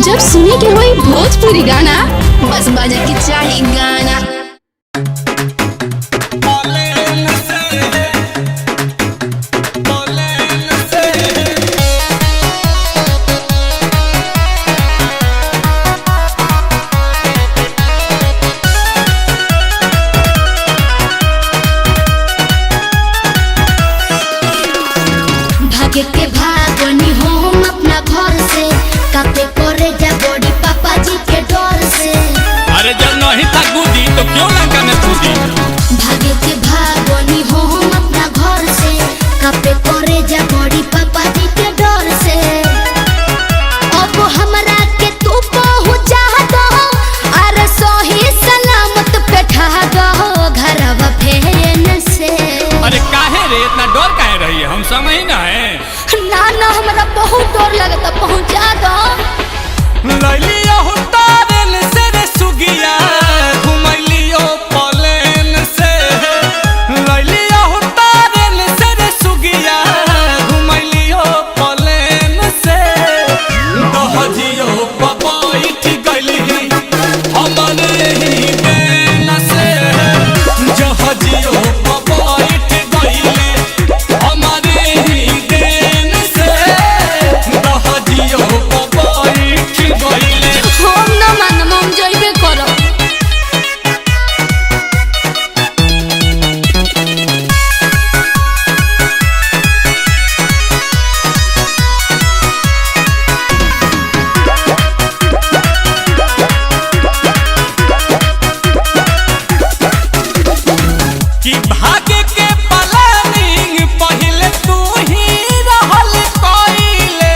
जब सुने के होई भोजपुरी गाना बस बजे के चाही गाना। भागे के भागनी हम अपना घर से, कापे करे जा बड़ी पापा जी के डर से। अरे जब नहीं था कूदी तो क्यों लंका में कूदी। भागे के भागनी हम अपना घर से, कापे करे जा बड़ी पापा जी के डर से। अब हमरा के तू पहुंचा दो, अरे सही सलामत बैठा दो घरवा फेन से। अरे काहे रे इतना डर काहे रही है, हम समझ ना है। ना हमरा बहुत डर लगता, पहुंचा दो। लैलियो तारेन से रे सुगिया, घुमैलियो पलेन से। लैलियो तारेन से रे सुगिया, घुमैलियो पलेन से। दहजियो पपैठ गइली हमरे ही बेन से। जहजियो पपैठ गइली हमरे ही बेन से। दहजियो पपैठ गइली। हम ना मानम, हम जइबे करब। कि भागे के प्लानिंग पहिले तू ही रहल कइले।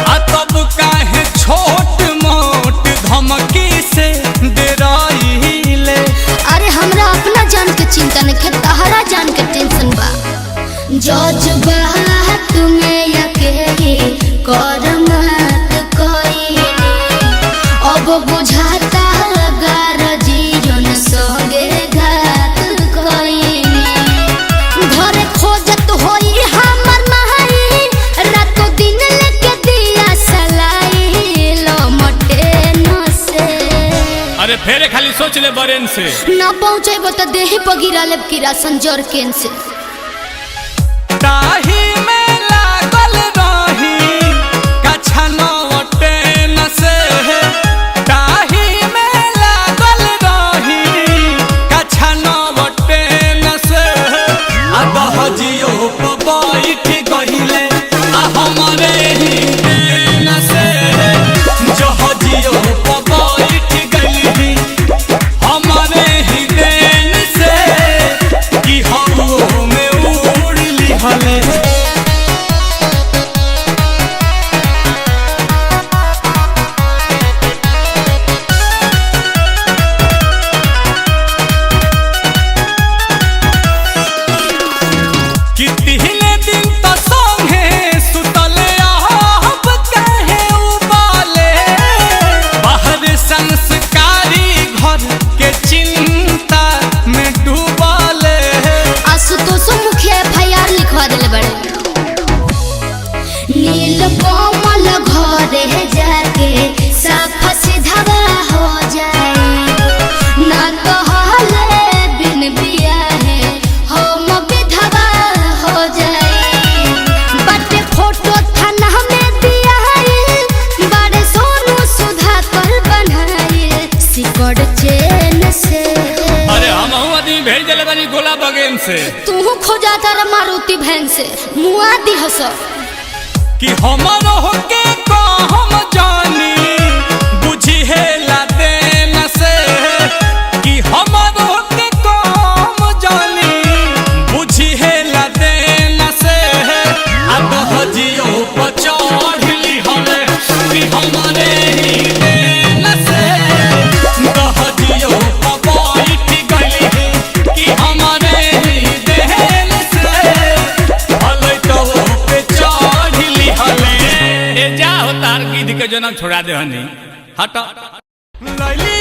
आ तब काहे छोट मोट धमकी से डराइले। अरे हमरा अपना जान के चिंता नहीं, तहरा जान के टेंशन बा। जज्बा तुम्हें अकेले कर मत कोई, अब बुझाता गर जीवन संगे घात कोई। घर खोजत होई हमर माई, रातों दिन लेके दिया सलाई लमटे न से। अरे फेरे खाली सोच ले बरेन से। ना पहुँचेबो तो देह पर गिरा लेब किरासन जरकेन से। ताही में लागल रही कछा नवटे न से। ताही में लागल रही कछा नवटे न से। आ दहजियो पपैठ गइले आ हमरे ही बेन से। जहजियो पपैठ गइली हमरे ही बेन से। कि हवा में उड़ली हले। कि तिहने दिन तो संगे सुतले अब काहे उबाले। बाहर संस्कारी घर के चिंता में डूबाले। आशुतोष मुखिया FIR लिखवा दिले बड़े। नील कोमल घरे जाके साफ सीधा हो जाए, ना कहले बिन बिया है हम विधवा हो जाए। बटे फोटो थाना में दिया है, बड़े सोनू सुधा कर बनाए सिकड़ चेन से। अरे हम आदमी भेज दिले बानी गोला बगेन से। तू खोजा तारा मारुति भैन से मुआ दी हस। कि हमर होके हम जानी बुझी है लादेन से। कि हमर होके हम जानी बुझी है लादेन से। आ दहजियो पचढ़ली हमे कि हमरे ही बेन से। दहजियो पपैठ गइली कि हमरे ही बेन से। हलै तो पे चढ़ली हले। ए जा हो तार गिद्ध के जनम छोड़ा दे हनी। हट लैली